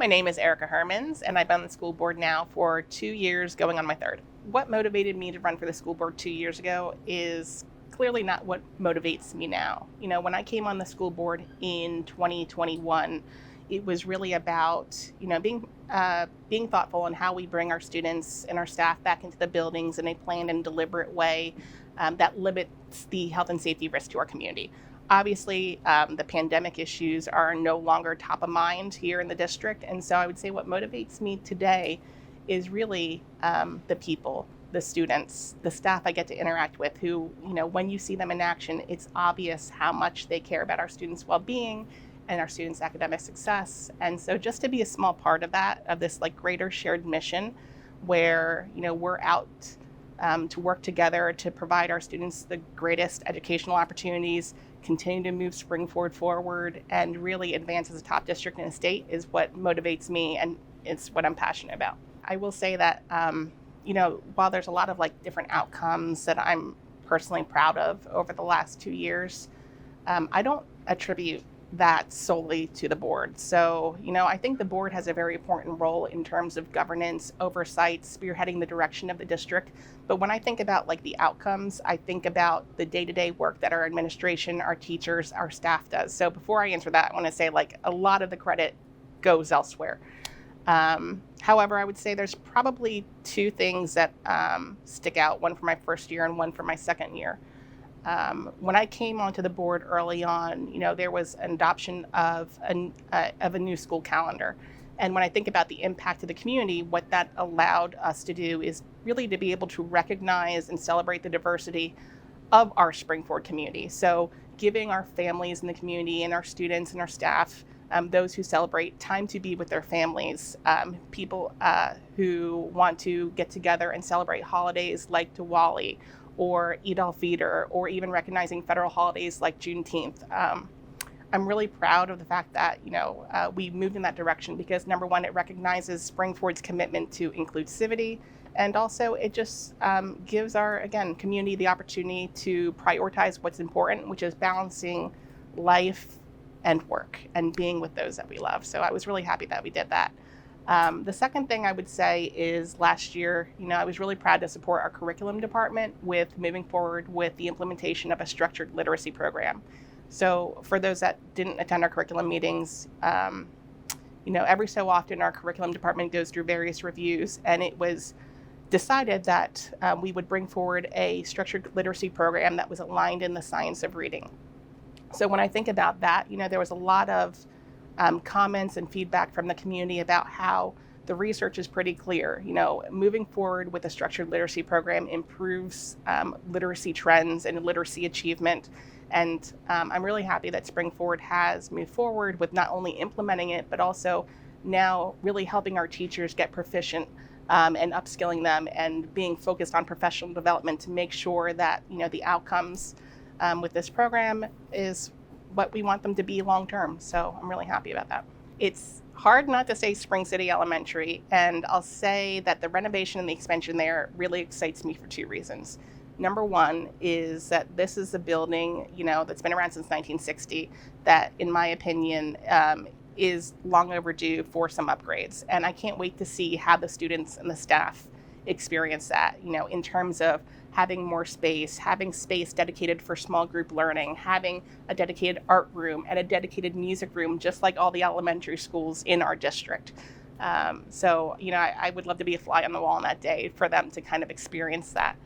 My name is Erica Hermans, and I've been on the school board now for 2 years, going on my third. What motivated me to run for the school board 2 years ago is clearly not what motivates me now. When I came on the school board in 2021, it was really about, being thoughtful on how we bring our students and our staff back into the buildings in a planned and deliberate way that limits the health and safety risk to our community. Obviously, the pandemic issues are no longer top of mind here in the district. And so I would say what motivates me today is really the people, the students, the staff I get to interact with who, when you see them in action, it's obvious how much they care about our students' well-being and our students' academic success. And so just to be a small part of that, of this greater shared mission where, we're out to work together to provide our students the greatest educational opportunities, continue to move Spring-Ford forward, and really advance as a top district in the state is what motivates me, and it's what I'm passionate about. I will say that, while there's a lot of different outcomes that I'm personally proud of over the last 2 years, I don't attribute that solely to the board. So, I think the board has a very important role in terms of governance, oversight, spearheading the direction of the district. But when I think about the outcomes, I think about the day-to-day work that our administration, our teachers, our staff does. So before I answer that, I want to say a lot of the credit goes elsewhere. However, I would say there's probably two things that stick out, one for my first year and one for my second year. When I came onto the board early on, there was an adoption of a new school calendar. And when I think about the impact to the community, what that allowed us to do is really to be able to recognize and celebrate the diversity of our Spring-Ford community. So giving our families in the community and our students and our staff, those who celebrate, time to be with their families, people who want to get together and celebrate holidays like Diwali or Eid al-Fitr, or even recognizing federal holidays like Juneteenth. I'm really proud of the fact that, we moved in that direction because, number one, it recognizes Spring-Ford's commitment to inclusivity, and also it just gives our, again, community the opportunity to prioritize what's important, which is balancing life and work and being with those that we love. So I was really happy that we did that. The second thing I would say is last year, I was really proud to support our curriculum department with moving forward with the implementation of a structured literacy program. So for those that didn't attend our curriculum meetings, every so often our curriculum department goes through various reviews, and it was decided that we would bring forward a structured literacy program that was aligned in the science of reading. So when I think about that, there was a lot of comments and feedback from the community about how the research is pretty clear. Moving forward with a structured literacy program improves literacy trends and literacy achievement. And I'm really happy that Spring-Ford has moved forward with not only implementing it, but also now really helping our teachers get proficient and upskilling them and being focused on professional development to make sure that, the outcomes with this program is what we want them to be long term. So I'm really happy about that. It's hard not to say Spring City Elementary, and I'll say that the renovation and the expansion there really excites me for two reasons. Number one is that this is a building, that's been around since 1960 that, in my opinion, is long overdue for some upgrades. And I can't wait to see how the students and the staff experience that, in terms of having more space, having space dedicated for small group learning, having a dedicated art room and a dedicated music room, just like all the elementary schools in our district. So, I would love to be a fly on the wall on that day for them to kind of experience that.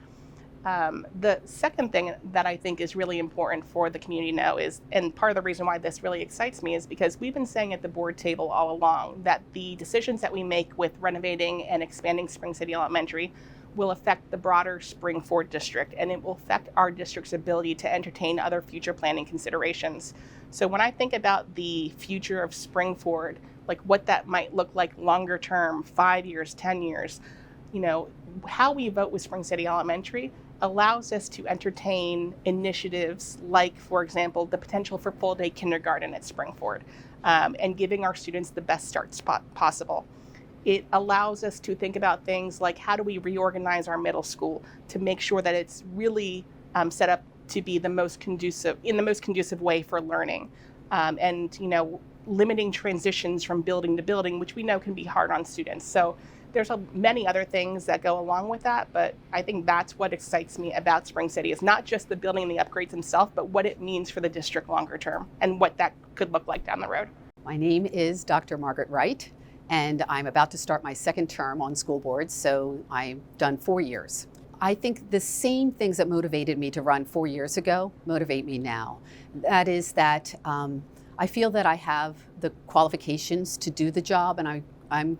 The second thing that I think is really important for the community to know is, and part of the reason why this really excites me is because we've been saying at the board table all along that the decisions that we make with renovating and expanding Spring City Elementary will affect the broader Spring-Ford district, and it will affect our district's ability to entertain other future planning considerations. So when I think about the future of Spring-Ford, what that might look like longer term, 5 years, 10 years, how we vote with Spring City Elementary allows us to entertain initiatives like, for example, the potential for full-day kindergarten at Spring-Ford, and giving our students the best start spot possible. It allows us to think about things like how do we reorganize our middle school to make sure that it's really set up to be in the most conducive way for learning. And limiting transitions from building to building, which we know can be hard on students. So there's many other things that go along with that, but I think that's what excites me about Spring City, is not just the building and the upgrades themselves, but what it means for the district longer term and what that could look like down the road. My name is Dr. Margaret Wright, and I'm about to start my second term on school board, so I've done 4 years. I think the same things that motivated me to run 4 years ago motivate me now. That is that I feel that I have the qualifications to do the job, and I'm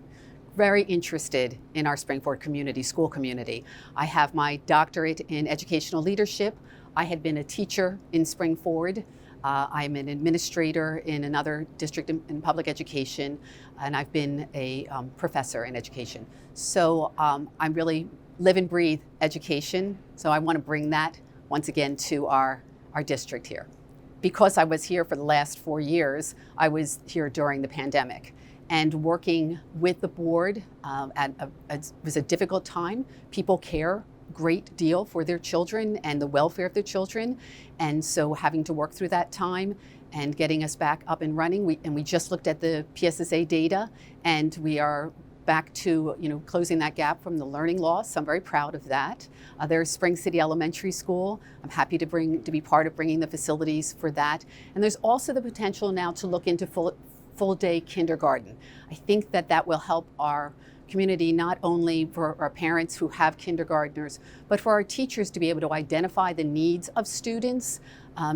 very interested in our Spring-Ford community, school community. I have my doctorate in educational leadership. I had been a teacher in Spring-Ford. I'm an administrator in another district in public education, and I've been a professor in education. So I really live and breathe education, so I want to bring that once again to our district here. Because I was here for the last 4 years, I was here during the pandemic. And working with the board it was a difficult time. People care a great deal for their children and the welfare of their children. And so having to work through that time and getting us back up and running, we just looked at the PSSA data, and we are back to closing that gap from the learning loss. I'm very proud of that. There's Spring City Elementary School. I'm happy to be part of bringing the facilities for that. And there's also the potential now to look into full day kindergarten. I think that will help our community, not only for our parents who have kindergartners, but for our teachers to be able to identify the needs of students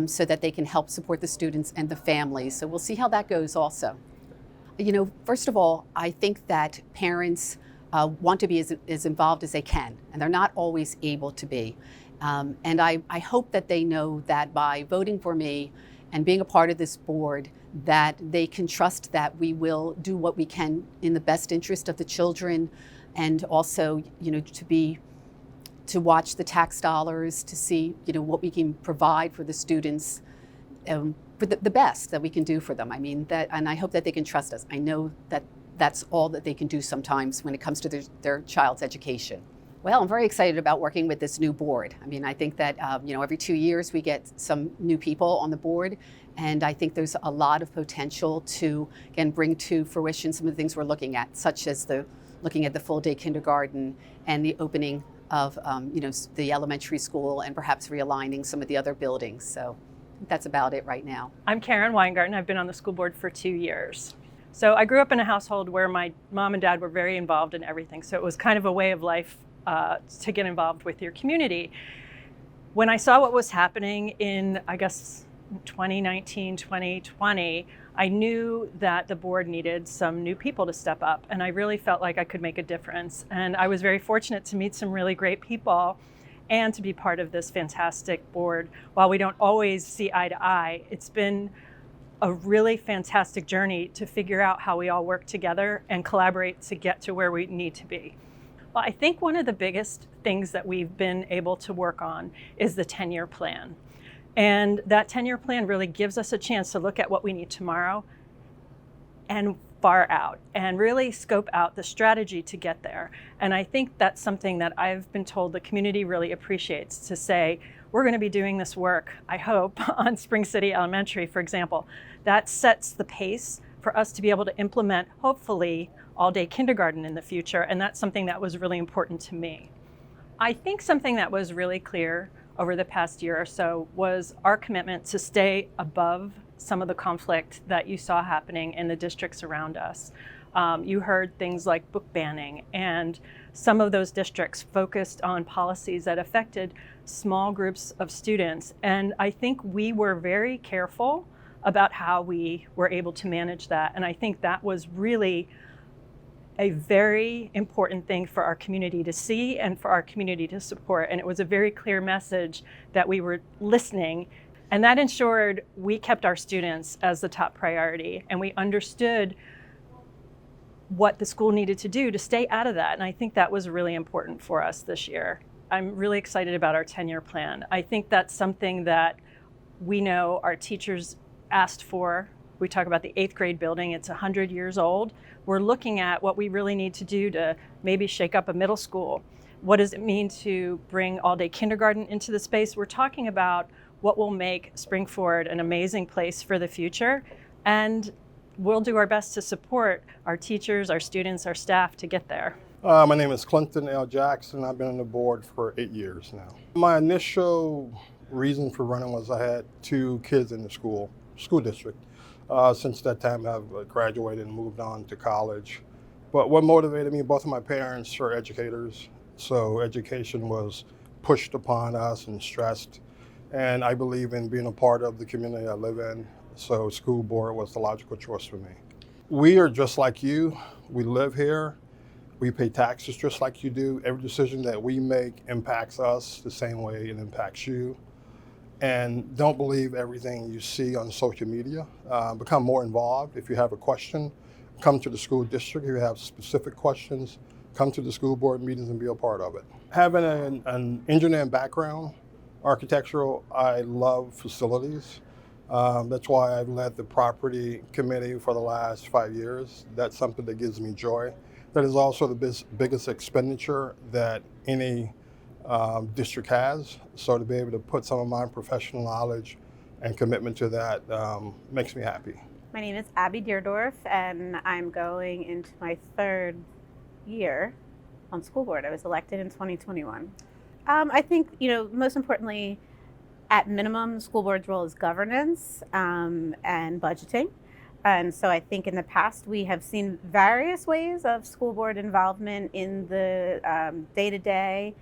so that they can help support the students and the families. So we'll see how that goes also. First of all, I think that parents want to be as involved as they can, and they're not always able to be. And I hope that they know that by voting for me and being a part of this board, that they can trust that we will do what we can in the best interest of the children, and also, to watch the tax dollars, to see, what we can provide for the students, for the best that we can do for them. And I hope that they can trust us. I know that that's all that they can do sometimes when it comes to their child's education. Well, I'm very excited about working with this new board. I think that every 2 years we get some new people on the board, and I think there's a lot of potential to, again, bring to fruition some of the things we're looking at, such as looking at the full day kindergarten and the opening of the elementary school, and perhaps realigning some of the other buildings. So I think that's about it right now. I'm Karen Weingarten. I've been on the school board for 2 years. So I grew up in a household where my mom and dad were very involved in everything. So it was kind of a way of life to get involved with your community. When I saw what was happening in, 2019, 2020, I knew that the board needed some new people to step up, and I really felt like I could make a difference. And I was very fortunate to meet some really great people and to be part of this fantastic board. While we don't always see eye to eye, it's been a really fantastic journey to figure out how we all work together and collaborate to get to where we need to be. Well, I think one of the biggest things that we've been able to work on is the 10-year plan. And that 10-year plan really gives us a chance to look at what we need tomorrow and far out, and really scope out the strategy to get there. And I think that's something that I've been told the community really appreciates, to say, we're going to be doing this work, I hope, on Spring City Elementary, for example. That sets the pace for us to be able to implement, hopefully, all-day kindergarten in the future, and that's something that was really important to me. I think something that was really clear over the past year or so was our commitment to stay above some of the conflict that you saw happening in the districts around us. You heard things like book banning, and some of those districts focused on policies that affected small groups of students. And I think we were very careful about how we were able to manage that. And I think that was really a very important thing for our community to see and for our community to support. And it was a very clear message that we were listening, and that ensured we kept our students as the top priority, and we understood what the school needed to do to stay out of that. And I think that was really important for us this year. I'm really excited about our 10-year plan. I think that's something that we know our teachers asked for. We talk about the 8th grade building, it's 100 years old. We're looking at what we really need to do to maybe shake up a middle school. What does it mean to bring all-day kindergarten into the space? We're talking about what will make Spring-Ford an amazing place for the future. And we'll do our best to support our teachers, our students, our staff to get there. My name is Clinton L. Jackson. I've been on the board for 8 years now. My initial reason for running was I had 2 kids in the school district. Since that time, I've graduated and moved on to college. But what motivated me, both of my parents are educators, so education was pushed upon us and stressed. And I believe in being a part of the community I live in, so school board was the logical choice for me. We are just like you. We live here. We pay taxes just like you do. Every decision that we make impacts us the same way it impacts you. And don't believe everything you see on social media. Become more involved. If you have a question, come to the school district. If you have specific questions, come to the school board meetings and be a part of it. Having an engineering background, architectural, I love facilities. That's why I've led the property committee for the last 5 years. That's something that gives me joy. That is also the biggest expenditure that any district has. So to be able to put some of my professional knowledge and commitment to that makes me happy. My name is Abby Deerdorf, and I'm going into my 3rd year on school board. I was elected in 2021. I think, most importantly, at minimum, the school board's role is governance and budgeting. And so I think in the past, we have seen various ways of school board involvement in the day-to-day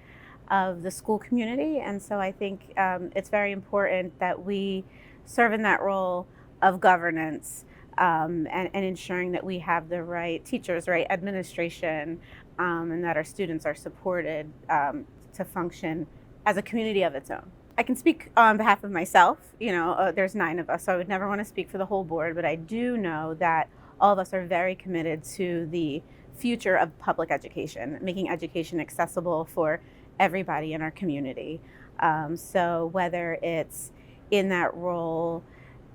of the school community. And so I think it's very important that we serve in that role of governance and ensuring that we have the right teachers, right administration, and that our students are supported to function as a community of its own. I can speak on behalf of myself. There's 9 of us, so I would never want to speak for the whole board, but I do know that all of us are very committed to the future of public education, making education accessible for everybody in our community. So whether it's in that role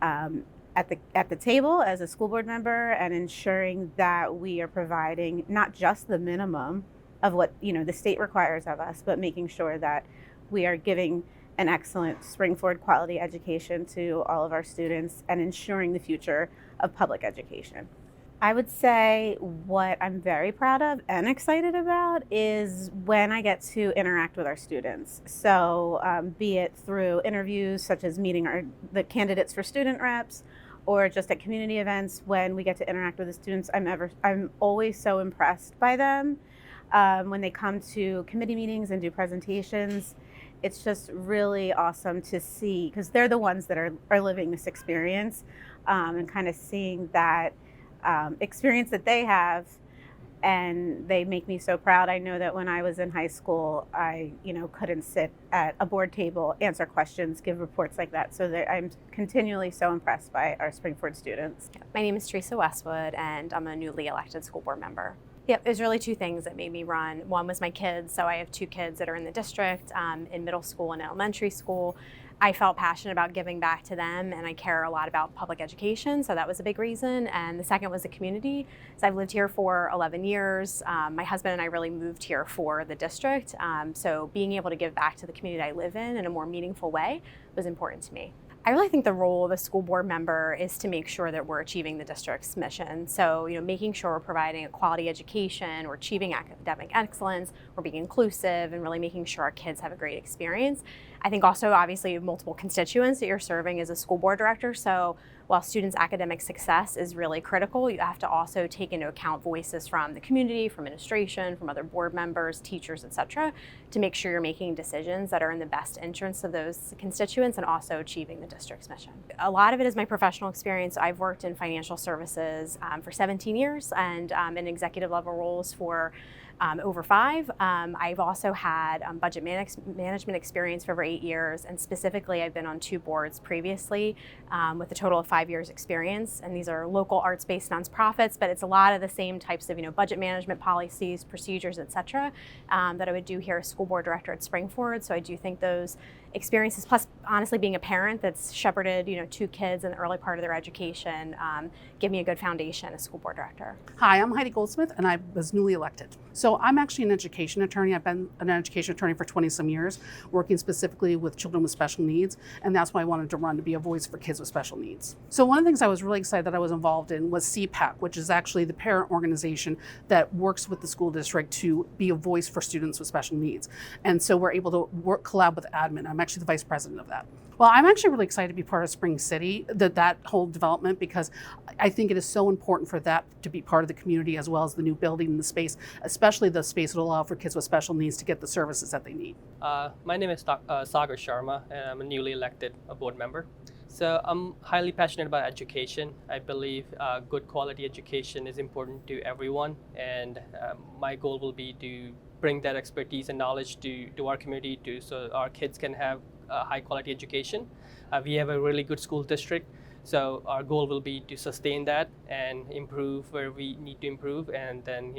at the table as a school board member and ensuring that we are providing not just the minimum of what the state requires of us, but making sure that we are giving an excellent spring forward quality education to all of our students and ensuring the future of public education. I would say what I'm very proud of and excited about is when I get to interact with our students. So be it through interviews such as meeting the candidates for student reps, or just at community events when we get to interact with the students. I'm always so impressed by them. When they come to committee meetings and do presentations, it's just really awesome to see, because they're the ones that are living this experience and kind of seeing that experience that they have, and they make me so proud. I know that when I was in high school, I couldn't sit at a board table, answer questions, give reports like that. So I'm continually so impressed by our Spring-Ford students. My name is Teresa Westwood, and I'm a newly elected school board member. Yep, there's really 2 things that made me run. One was my kids. So I have 2 kids that are in the district, in middle school and elementary school. I felt passionate about giving back to them, and I care a lot about public education, so that was a big reason. And the second was the community. So I've lived here for 11 years. My husband and I really moved here for the district, so being able to give back to the community I live in a more meaningful way was important to me. I really think the role of a school board member is to make sure that we're achieving the district's mission. So, making sure we're providing a quality education, we're achieving academic excellence, we're being inclusive, and really making sure our kids have a great experience. I think also, obviously, multiple constituents that you're serving as a school board director. So while students' academic success is really critical, you have to also take into account voices from the community, from administration, from other board members, teachers, et cetera, to make sure you're making decisions that are in the best interest of those constituents and also achieving the district's mission. A lot of it is my professional experience. I've worked in financial services for 17 years and in executive level roles for over 5. I've also had budget management experience for over 8 years, and specifically I've been on 2 boards previously with a total of 5 years experience, and these are local arts-based nonprofits, but it's a lot of the same types of budget management policies, procedures, et cetera, that I would do here as school board director at Spring-Ford. So I do think those experiences, plus honestly being a parent that's shepherded 2 kids in the early part of their education, give me a good foundation as school board director. Hi, I'm Heidi Goldsmith, and I was newly elected. So So I'm actually an education attorney. I've been an education attorney for 20 some years, working specifically with children with special needs. And that's why I wanted to run, to be a voice for kids with special needs. So one of the things I was really excited that I was involved in was CPAC, which is actually the parent organization that works with the school district to be a voice for students with special needs. And so we're able to collab with admin. I'm actually the vice president of that. Well, I'm actually really excited to be part of Spring City, that whole development, because I think it is so important for that to be part of the community, as well as the new building and the space, especially the space that will allow for kids with special needs to get the services that they need. My name is Sagar Sharma, and I'm a newly elected board member. So I'm highly passionate about education. I believe good quality education is important to everyone, and my goal will be to bring that expertise and knowledge to our community so our kids can have high quality education. We have a really good school district, so our goal will be to sustain that and improve where we need to improve, and then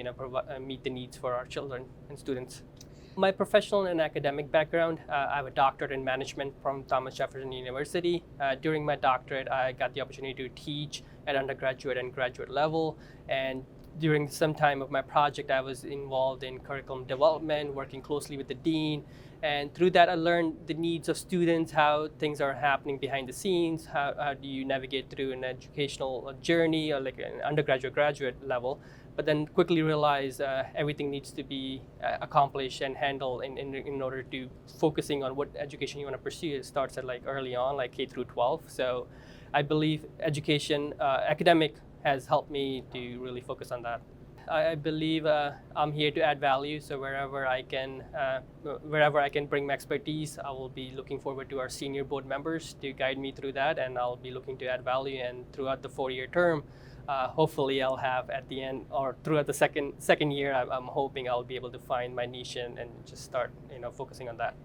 meet the needs for our children and students. My professional and academic background, I have a doctorate in management from Thomas Jefferson University. During my doctorate, I got the opportunity to teach at undergraduate and graduate level, and during some time of my project, I was involved in curriculum development, working closely with the dean. And through that, I learned the needs of students, how things are happening behind the scenes, how do you navigate through an educational journey or like an undergraduate, graduate level. But then quickly realized everything needs to be accomplished and handled in order to focusing on what education you want to pursue. It starts at like early on, like K through 12. So I believe education, academic has helped me to really focus on that. I believe I'm here to add value, so wherever I can bring my expertise, I will be looking forward to our senior board members to guide me through that, and I'll be looking to add value. And throughout the 4-year term, hopefully I'll have at the end or throughout the second year, I'm hoping I'll be able to find my niche and just start focusing on that.